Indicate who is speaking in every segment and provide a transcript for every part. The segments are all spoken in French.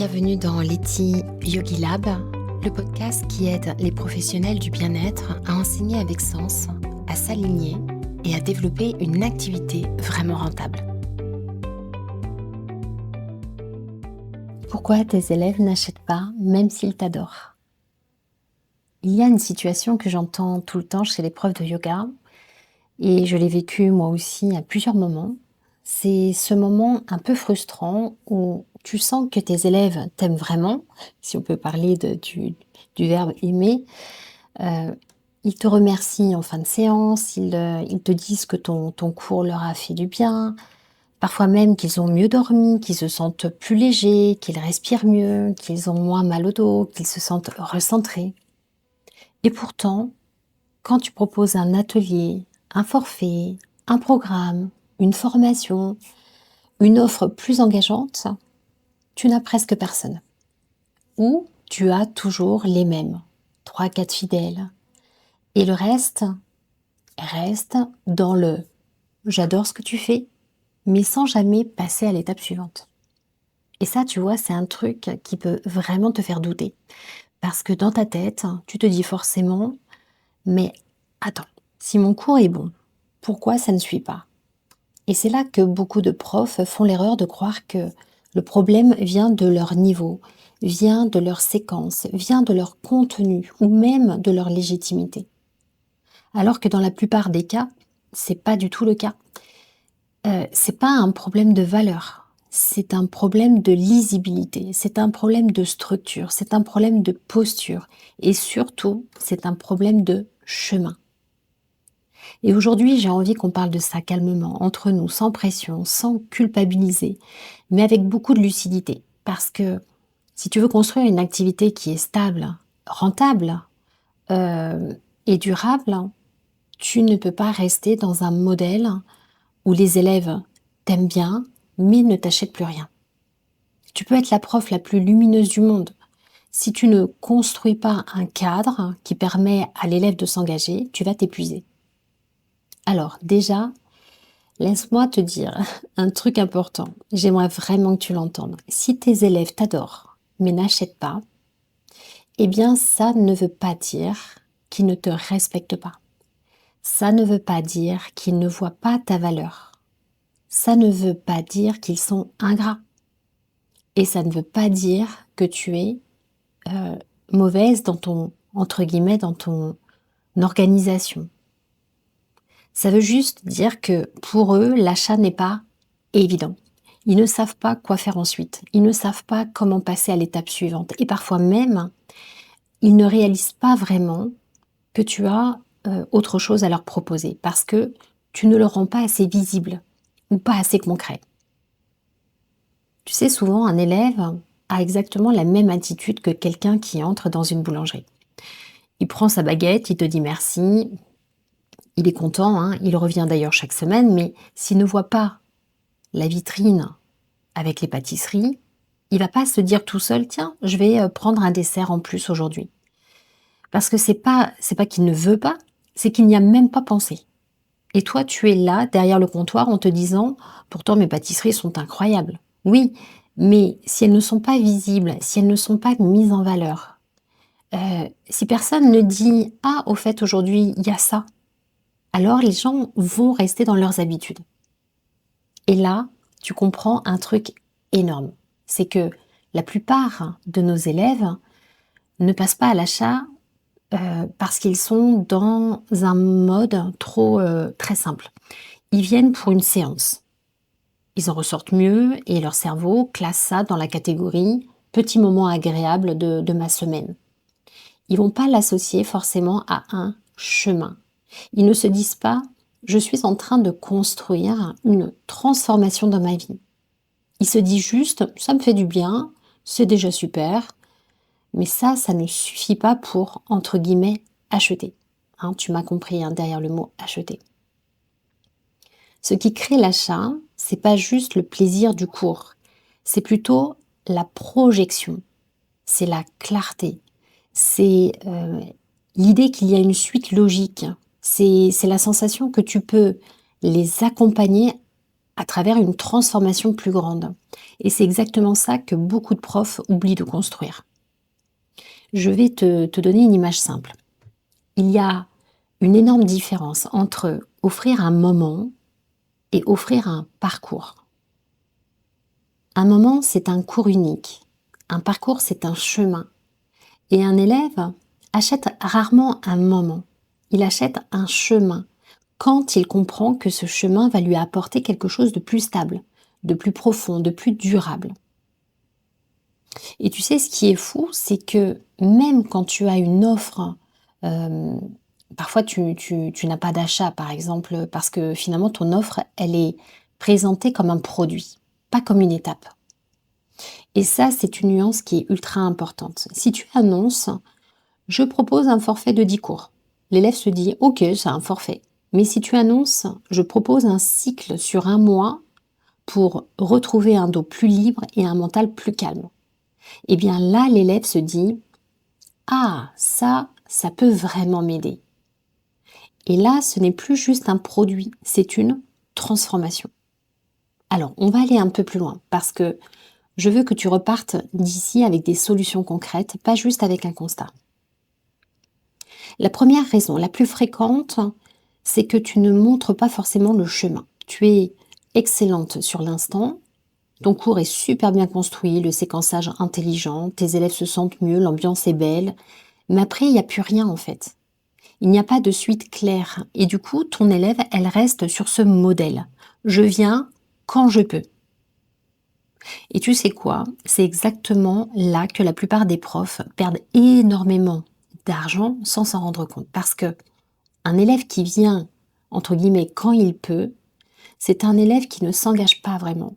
Speaker 1: bienvenue dans Letty Yogi Lab, le podcast qui aide les professionnels du bien-être à enseigner avec sens, à s'aligner et à développer une activité vraiment rentable. Pourquoi tes élèves n'achètent pas même s'ils t'adorent? Il y a une situation que j'entends tout le temps chez les profs de yoga et je l'ai vécu moi aussi à plusieurs moments. C'est ce moment un peu frustrant où tu sens que tes élèves t'aiment vraiment, si on peut parler du verbe aimer. Euh, Ils te remercient en fin de séance, ils te disent que ton cours leur a fait du bien, parfois même qu'ils ont mieux dormi, qu'ils se sentent plus légers, qu'ils respirent mieux, qu'ils ont moins mal au dos, qu'ils se sentent recentrés. Et pourtant, quand tu proposes un atelier, un forfait, un programme, une formation, une offre plus engageante, tu n'as presque personne. Ou tu as toujours les mêmes, 3-4 fidèles. Et le reste dans le j'adore ce que tu fais, mais sans jamais passer à l'étape suivante. Et ça, tu vois, c'est un truc qui peut vraiment te faire douter. Parce que dans ta tête, tu te dis forcément, mais attends, si mon cours est bon, pourquoi ça ne suit pas? Et c'est là que beaucoup de profs font l'erreur de croire que le problème vient de leur niveau, vient de leur séquence, vient de leur contenu ou même de leur légitimité. Alors que dans la plupart des cas, c'est pas du tout le cas. C'est pas un problème de valeur, c'est un problème de lisibilité, c'est un problème de structure, c'est un problème de posture et surtout, c'est un problème de chemin. Et aujourd'hui, j'ai envie qu'on parle de ça calmement, entre nous, sans pression, sans culpabiliser, mais avec beaucoup de lucidité. Parce que si tu veux construire une activité qui est stable, rentable euh, et durable, tu ne peux pas rester dans un modèle où les élèves t'aiment bien, mais ne t'achètent plus rien. Tu peux être la prof la plus lumineuse du monde. Si tu ne construis pas un cadre qui permet à l'élève de s'engager, tu vas t'épuiser. Alors déjà, laisse-moi te dire un truc important. J'aimerais vraiment que tu l'entendes. Si tes élèves t'adorent, mais n'achètent pas, eh bien ça ne veut pas dire qu'ils ne te respectent pas. Ça ne veut pas dire qu'ils ne voient pas ta valeur. Ça ne veut pas dire qu'ils sont ingrats. Et ça ne veut pas dire que tu es mauvaise dans ton, entre guillemets, dans ton organisation. Ça veut juste dire que pour eux, l'achat n'est pas évident. Ils ne savent pas quoi faire ensuite. Ils ne savent pas comment passer à l'étape suivante. Et parfois même, ils ne réalisent pas vraiment que tu as autre chose à leur proposer parce que tu ne le rends pas assez visible ou pas assez concret. Tu sais, souvent, un élève a exactement la même attitude que quelqu'un qui entre dans une boulangerie. Il prend sa baguette, il te dit merci, il est content, hein, il revient d'ailleurs chaque semaine, mais s'il ne voit pas la vitrine avec les pâtisseries, il va pas se dire tout seul, tiens, je vais prendre un dessert en plus aujourd'hui. Parce que c'est pas qu'il ne veut pas, c'est qu'il n'y a même pas pensé. Et toi, tu es là, derrière le comptoir, en te disant, pourtant mes pâtisseries sont incroyables. Oui, mais si elles ne sont pas visibles, si elles ne sont pas mises en valeur, si personne ne dit, ah, au fait, aujourd'hui, il y a ça, alors les gens vont rester dans leurs habitudes. Et là, tu comprends un truc énorme. C'est que la plupart de nos élèves ne passent pas à l'achat parce qu'ils sont dans un mode très simple. Ils viennent pour une séance. Ils en ressortent mieux et leur cerveau classe ça dans la catégorie petit moment agréable de ma semaine. Ils vont pas l'associer forcément à un chemin. Ils ne se disent pas je suis en train de construire une transformation dans ma vie. Ils se disent juste ça me fait du bien, c'est déjà super, mais ça ne suffit pas pour, entre guillemets, acheter. Hein, tu m'as compris derrière le mot acheter. Ce qui crée l'achat, c'est pas juste le plaisir du cours, c'est plutôt la projection, c'est la clarté, c'est l'idée qu'il y a une suite logique, c'est la sensation que tu peux les accompagner à travers une transformation plus grande. Et c'est exactement ça que beaucoup de profs oublient de construire. Je vais te donner une image simple. Il y a une énorme différence entre offrir un moment et offrir un parcours. Un moment, c'est un cours unique. Un parcours, c'est un chemin. Et un élève achète rarement un moment. Il achète un chemin quand il comprend que ce chemin va lui apporter quelque chose de plus stable, de plus profond, de plus durable. Et tu sais, ce qui est fou, c'est que même quand tu as une offre, euh, parfois tu n'as pas d'achat, par exemple, parce que finalement ton offre, elle est présentée comme un produit, pas comme une étape. Et ça, c'est une nuance qui est ultra importante. Si tu annonces, je propose un forfait de 10 cours, l'élève se dit, ok, c'est un forfait. Mais si tu annonces, je propose un cycle sur un mois pour retrouver un dos plus libre et un mental plus calme. Eh bien là, l'élève se dit, ah, ça peut vraiment m'aider. Et là, ce n'est plus juste un produit, c'est une transformation. Alors, on va aller un peu plus loin parce que je veux que tu repartes d'ici avec des solutions concrètes, pas juste avec un constat. La première raison, la plus fréquente, c'est que tu ne montres pas forcément le chemin. Tu es excellente sur l'instant, ton cours est super bien construit, le séquençage intelligent, tes élèves se sentent mieux, l'ambiance est belle, mais après, il n'y a plus rien en fait. Il n'y a pas de suite claire. Et du coup, ton élève, elle reste sur ce modèle. Je viens quand je peux. Et tu sais quoi? C'est exactement là que la plupart des profs perdent énormément d'argent sans s'en rendre compte. Parce que un élève qui vient, entre guillemets, quand il peut, c'est un élève qui ne s'engage pas vraiment.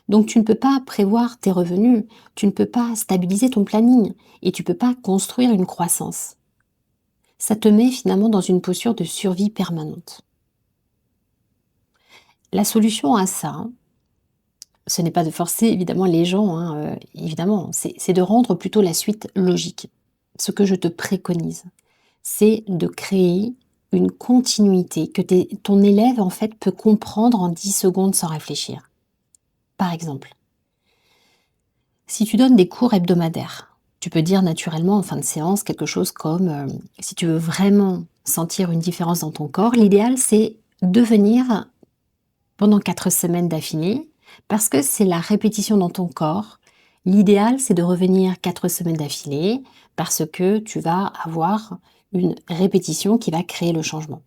Speaker 1: Donc tu ne peux pas prévoir tes revenus, tu ne peux pas stabiliser ton planning et tu ne peux pas construire une croissance. Ça te met finalement dans une posture de survie permanente. La solution à ça, ce n'est pas de forcer évidemment les gens, hein, évidemment, c'est de rendre plutôt la suite logique. Ce que je te préconise, c'est de créer une continuité que ton élève en fait peut comprendre en 10 secondes sans réfléchir. Par exemple, si tu donnes des cours hebdomadaires, tu peux dire naturellement en fin de séance quelque chose comme si tu veux vraiment sentir une différence dans ton corps, l'idéal c'est de venir pendant 4 semaines d'affilée, parce que c'est la répétition dans ton corps. L'idéal, c'est de revenir 4 semaines d'affilée, parce que tu vas avoir une répétition qui va créer le changement.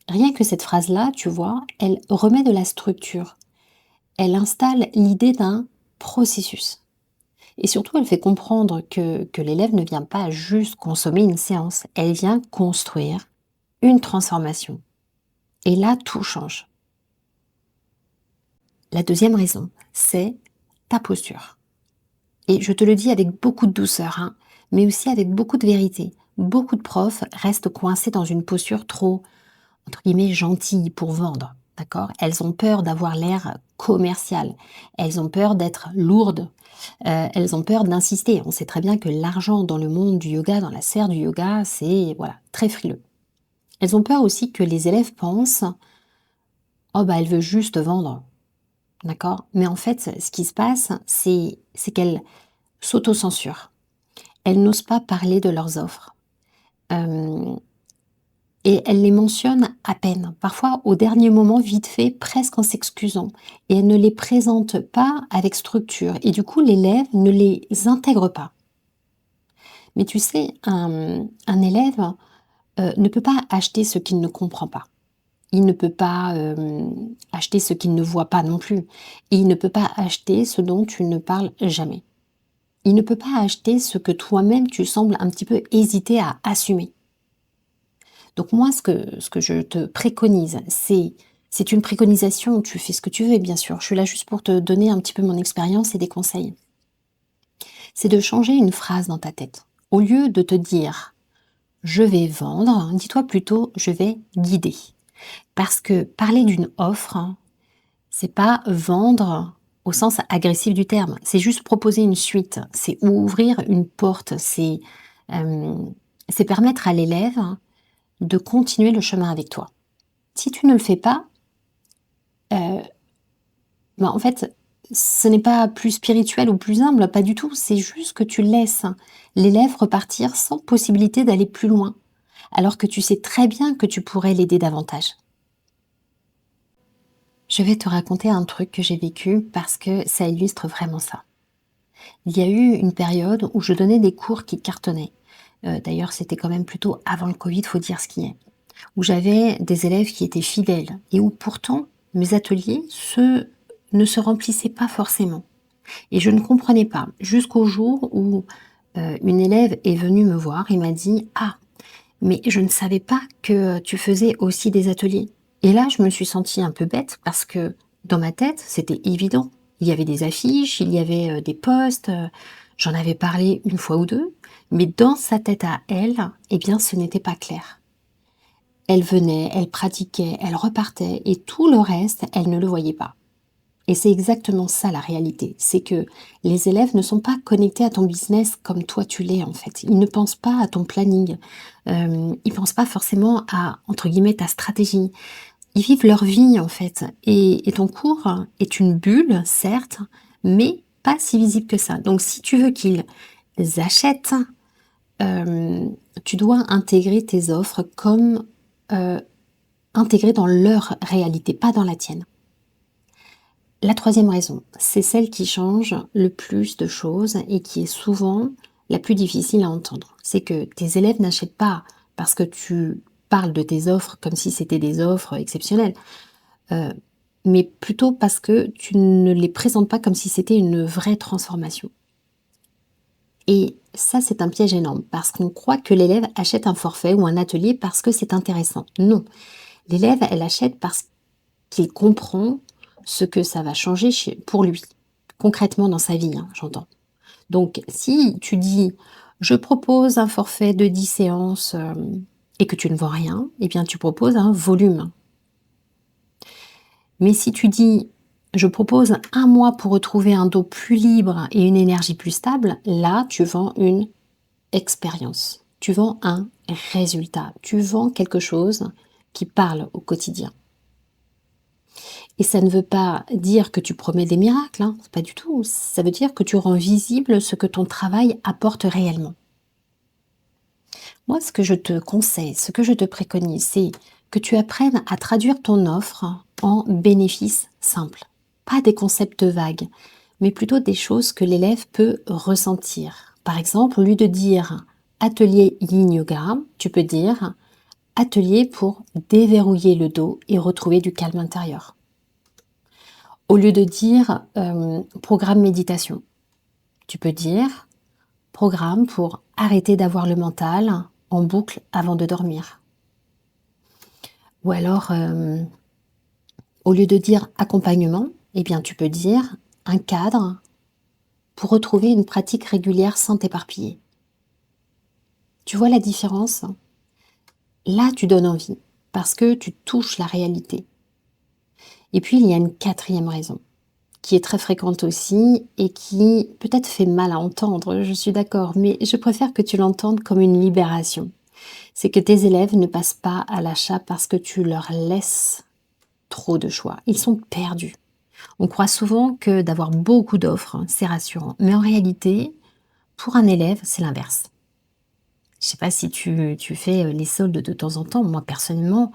Speaker 1: Rien que cette phrase-là, tu vois, elle remet de la structure. Elle installe l'idée d'un processus. Et surtout, elle fait comprendre que l'élève ne vient pas juste consommer une séance, elle vient construire une transformation. Et là, tout change. La deuxième raison, c'est ta posture. Et je te le dis avec beaucoup de douceur, hein, mais aussi avec beaucoup de vérité. Beaucoup de profs restent coincés dans une posture trop, entre guillemets, gentille pour vendre. D'accord? Elles ont peur d'avoir l'air commercial. Elles ont peur d'être lourdes. Elles ont peur d'insister. On sait très bien que l'argent dans le monde du yoga, dans la sphère du yoga, c'est voilà, très frileux. Elles ont peur aussi que les élèves pensent, oh bah elle veut juste vendre. D'accord? Mais en fait, ce qui se passe, c'est qu'elles s'autocensurent. Elles n'osent pas parler de leurs offres. Euh, et elles les mentionnent à peine, parfois au dernier moment, vite fait, presque en s'excusant. Et elles ne les présentent pas avec structure. Et du coup, l'élève ne les intègre pas. Mais tu sais, un élève ne peut pas acheter ce qu'il ne comprend pas. Il ne peut pas acheter ce qu'il ne voit pas non plus. Et il ne peut pas acheter ce dont tu ne parles jamais. Il ne peut pas acheter ce que toi-même tu sembles un petit peu hésiter à assumer. Donc moi, ce que je te préconise, c'est une préconisation, tu fais ce que tu veux bien sûr, je suis là juste pour te donner un petit peu mon expérience et des conseils. C'est de changer une phrase dans ta tête. Au lieu de te dire je vais vendre, dis-toi plutôt je vais guider. Parce que parler d'une offre, c'est pas vendre au sens agressif du terme, c'est juste proposer une suite, c'est ouvrir une porte, euh, c'est permettre à l'élève de continuer le chemin avec toi. Si tu ne le fais pas, Bah, en fait, ce n'est pas plus spirituel ou plus humble, pas du tout. C'est juste que tu laisses l'élève repartir sans possibilité d'aller plus loin, alors que tu sais très bien que tu pourrais l'aider davantage. Je vais te raconter un truc que j'ai vécu parce que ça illustre vraiment ça. Il y a eu une période où je donnais des cours qui cartonnaient. D'ailleurs, c'était quand même plutôt avant le Covid, faut dire ce qui est. Où j'avais des élèves qui étaient fidèles et où pourtant mes ateliers ne se remplissaient pas forcément. Et je ne comprenais pas, jusqu'au jour où une élève est venue me voir et m'a dit: «Ah, mais je ne savais pas que tu faisais aussi des ateliers.» Et là, je me suis sentie un peu bête parce que dans ma tête, c'était évident. Il y avait des affiches, il y avait des posts, j'en avais parlé une fois ou deux, mais dans sa tête à elle, eh bien, ce n'était pas clair. Elle venait, elle pratiquait, elle repartait et tout le reste, elle ne le voyait pas. Et c'est exactement ça la réalité, c'est que les élèves ne sont pas connectés à ton business comme toi tu l'es en fait. Ils ne pensent pas à ton planning, ils pensent pas forcément à, entre guillemets, «ta stratégie». Ils vivent leur vie en fait et ton cours est une bulle certes, mais pas si visible que ça. Donc si tu veux qu'ils achètent, hem, tu dois intégrer tes offres comme, heu, intégrées dans leur réalité, pas dans la tienne. La troisième raison, c'est celle qui change le plus de choses et qui est souvent la plus difficile à entendre. C'est que tes élèves n'achètent pas parce que tu parles de tes offres comme si c'était des offres exceptionnelles, heu, mais plutôt parce que tu ne les présentes pas comme si c'était une vraie transformation. Et ça, c'est un piège énorme parce qu'on croit que l'élève achète un forfait ou un atelier parce que c'est intéressant. Non, l'élève, elle achète parce qu'il comprend ce que ça va changer pour lui, concrètement dans sa vie, hein, j'entends. Donc, si tu dis, je propose un forfait de 10 séances et que tu ne vends rien, eh bien, tu proposes un volume. Mais si tu dis, je propose un mois pour retrouver un dos plus libre et une énergie plus stable, là, tu vends une expérience. Tu vends un résultat. Tu vends quelque chose qui parle au quotidien. Et ça ne veut pas dire que tu promets des miracles, hein, pas du tout. Ça veut dire que tu rends visible ce que ton travail apporte réellement. Moi, ce que je te conseille, ce que je te préconise, c'est que tu apprennes à traduire ton offre en bénéfices simples. Pas des concepts vagues, mais plutôt des choses que l'élève peut ressentir. Par exemple, au lieu de dire atelier yin yoga, tu peux dire atelier pour déverrouiller le dos et retrouver du calme intérieur. Au lieu de dire programme méditation, tu peux dire programme pour arrêter d'avoir le mental en boucle avant de dormir. Ou alors, au lieu de dire accompagnement, eh bien, tu peux dire un cadre pour retrouver une pratique régulière sans t'éparpiller. Tu vois la différence? Là, tu donnes envie parce que tu touches la réalité. Et puis, il y a une quatrième raison qui est très fréquente aussi et qui peut-être fait mal à entendre, je suis d'accord, mais je préfère que tu l'entendes comme une libération. C'est que tes élèves ne passent pas à l'achat parce que tu leur laisses trop de choix. Ils sont perdus. On croit souvent que d'avoir beaucoup d'offres, c'est rassurant. Mais en réalité, pour un élève, c'est l'inverse. Je ne sais pas si tu fais les soldes de temps en temps. Moi, personnellement,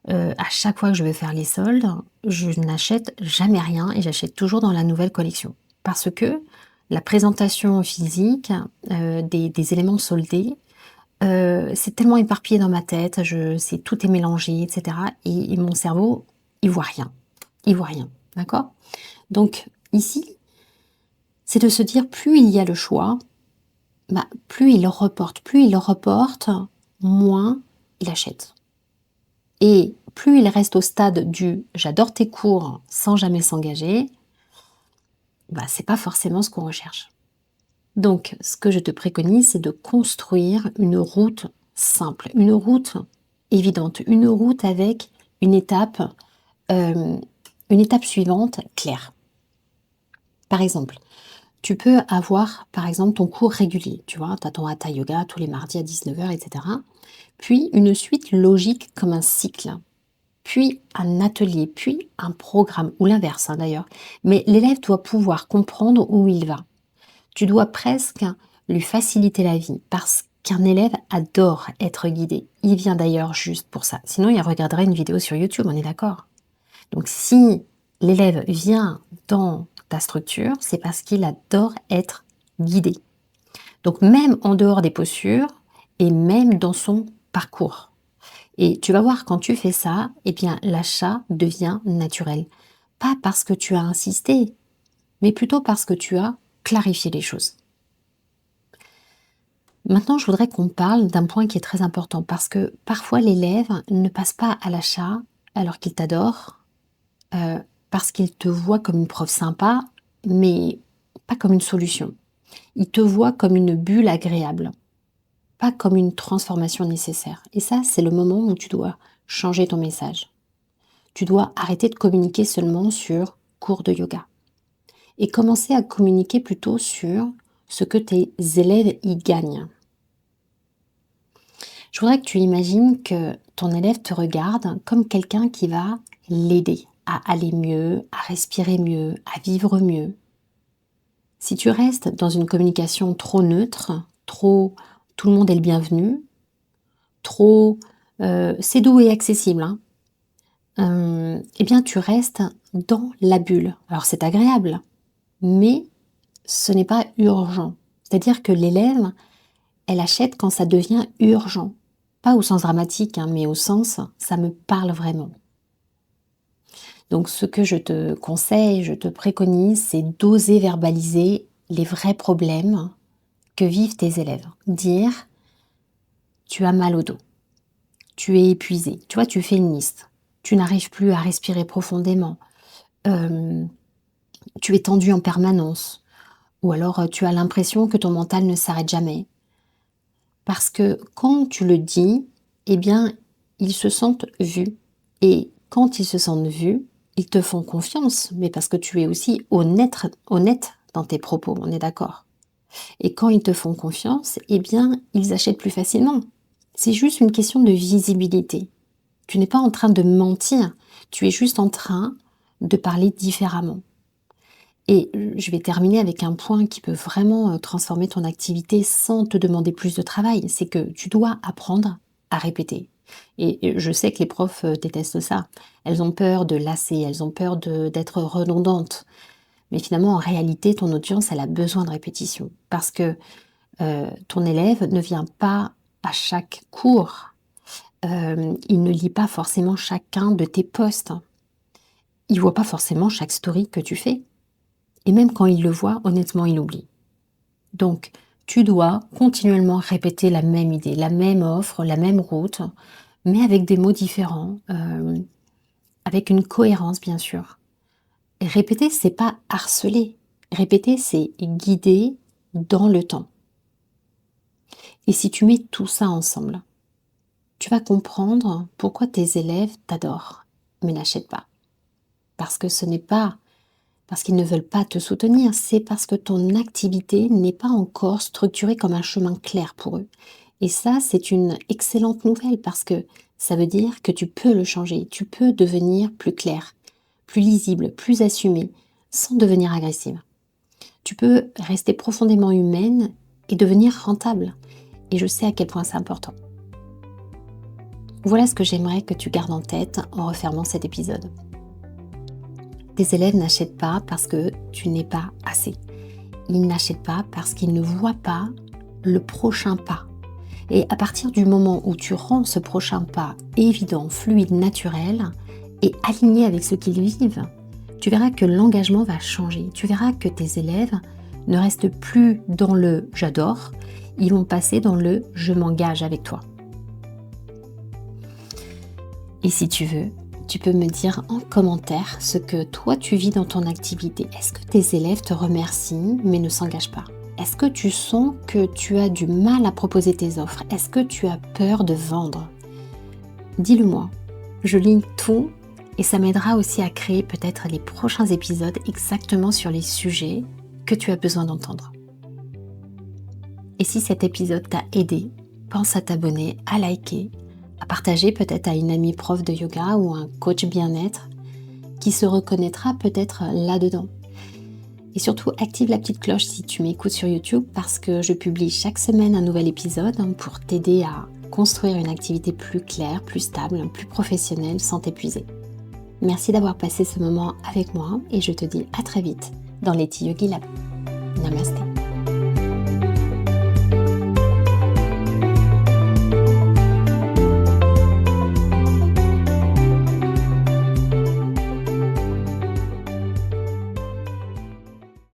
Speaker 1: à chaque fois que je vais faire les soldes, je n'achète jamais rien et j'achète toujours dans la nouvelle collection. Parce que la présentation physique des éléments soldés, c'est tellement éparpillé dans ma tête, tout est mélangé, et cetera et mon cerveau, il voit rien. Il voit rien, d'accord? Donc ici, c'est de se dire plus il y a le choix, bah, plus il reporte, moins il achète. Et plus il reste au stade du «j'adore tes cours» sans jamais s'engager, bah, c'est pas forcément ce qu'on recherche. Donc ce que je te préconise, c'est de construire une route simple, une route évidente, une route avec une étape, hem, une étape suivante claire. Par exemple, tu peux avoir, par exemple, ton cours régulier, tu vois? Tu as ton hatha yoga tous les mardis à 19 h et cetera. Puis une suite logique comme un cycle. puis un atelier, puis un programme, ou l'inverse d'ailleurs. Mais l'élève doit pouvoir comprendre où il va. Tu dois presque lui faciliter la vie parce qu'un élève adore être guidé. Il vient d'ailleurs juste pour ça. Sinon, il regarderait une vidéo sur YouTube, on est d'accord? Donc si l'élève vient dans ta structure, c'est parce qu'il adore être guidé. Donc même en dehors des postures et même dans son parcours. Et tu vas voir, quand tu fais ça, eh bien l'achat devient naturel. Pas parce que tu as insisté, mais plutôt parce que tu as clarifié les choses. Maintenant, je voudrais qu'on parle d'un point qui est très important parce que parfois l'élève ne passe pas à l'achat alors qu'il t'adore, euh, parce qu'il te voit comme une prof sympa, mais pas comme une solution. Il te voit comme une bulle agréable, pas comme une transformation nécessaire. Et ça, c'est le moment où tu dois changer ton message. Tu dois arrêter de communiquer seulement sur cours de yoga et commencer à communiquer plutôt sur ce que tes élèves y gagnent. Je voudrais que tu imagines que ton élève te regarde comme quelqu'un qui va l'aider à aller mieux, à respirer mieux, à vivre mieux. Si tu restes dans une communication trop neutre, trop tout le monde est le bienvenu, trop c'est doux et accessible, hein, eh bien tu restes dans la bulle. Alors c'est agréable, mais ce n'est pas urgent. C'est-à-dire que l'élève, elle achète quand ça devient urgent. Pas au sens dramatique, hein, mais au sens ça me parle vraiment. Donc ce que je te conseille, je te préconise, c'est d'oser verbaliser les vrais problèmes que vivent tes élèves. Dire, tu as mal au dos, tu es épuisé, tu vois, tu fais une liste, tu n'arrives plus à respirer profondément, euh, tu es tendu en permanence, ou alors tu as l'impression que ton mental ne s'arrête jamais. Parce que quand tu le dis, eh bien, ils se sentent vus. Et quand ils se sentent vus, ils te font confiance, mais parce que tu es aussi honnête dans tes propos, on est d'accord. Et quand ils te font confiance, eh bien, ils achètent plus facilement. C'est juste une question de visibilité. Tu n'es pas en train de mentir, tu es juste en train de parler différemment. Et je vais terminer avec un point qui peut vraiment transformer ton activité sans te demander plus de travail. C'est que tu dois apprendre à répéter. Et je sais que les profs détestent ça. Elles ont peur de lasser, elles ont peur d'être redondantes. Mais finalement, en réalité, ton audience, elle a besoin de répétition. Parce que ton élève ne vient pas à chaque cours. Il ne lit pas forcément chacun de tes posts. Il ne voit pas forcément chaque story que tu fais. Et même quand il le voit, honnêtement, il oublie. Donc, tu dois continuellement répéter la même idée, la même offre, la même route, mais avec des mots différents, avec une cohérence, bien sûr. Et répéter, c'est pas harceler. Répéter, c'est guider dans le temps. Et si tu mets tout ça ensemble, tu vas comprendre pourquoi tes élèves t'adorent, mais n'achètent pas. Parce que ce n'est pas parce qu'ils ne veulent pas te soutenir, c'est parce que ton activité n'est pas encore structurée comme un chemin clair pour eux. Et ça, c'est une excellente nouvelle parce que ça veut dire que tu peux le changer, tu peux devenir plus clair, plus lisible, plus assumé, sans devenir agressive. Tu peux rester profondément humaine et devenir rentable. Et je sais à quel point c'est important. Voilà ce que j'aimerais que tu gardes en tête en refermant cet épisode. Tes élèves n'achètent pas parce que tu n'es pas assez. Ils n'achètent pas parce qu'ils ne voient pas le prochain pas. Et à partir du moment où tu rends ce prochain pas évident, fluide, naturel et aligné avec ce qu'ils vivent, tu verras que l'engagement va changer. Tu verras que tes élèves ne restent plus dans le « j'adore », ils vont passer dans le « je m'engage avec toi ». Et si tu veux, tu peux me dire en commentaire ce que toi tu vis dans ton activité. Est-ce que tes élèves te remercient mais ne s'engagent pas? Est-ce que tu sens que tu as du mal à proposer tes offres? Est-ce que tu as peur de vendre? Dis-le moi. Je lis tout et ça m'aidera aussi à créer peut-être les prochains épisodes exactement sur les sujets que tu as besoin d'entendre. Et si cet épisode t'a aidé, pense à t'abonner, à liker, à partager peut-être à une amie prof de yoga ou un coach bien-être qui se reconnaîtra peut-être là-dedans. Et surtout, active la petite cloche si tu m'écoutes sur YouTube parce que je publie chaque semaine un nouvel épisode pour t'aider à construire une activité plus claire, plus stable, plus professionnelle sans t'épuiser. Merci d'avoir passé ce moment avec moi et je te dis à très vite dans les Yogi Lab. Namasté.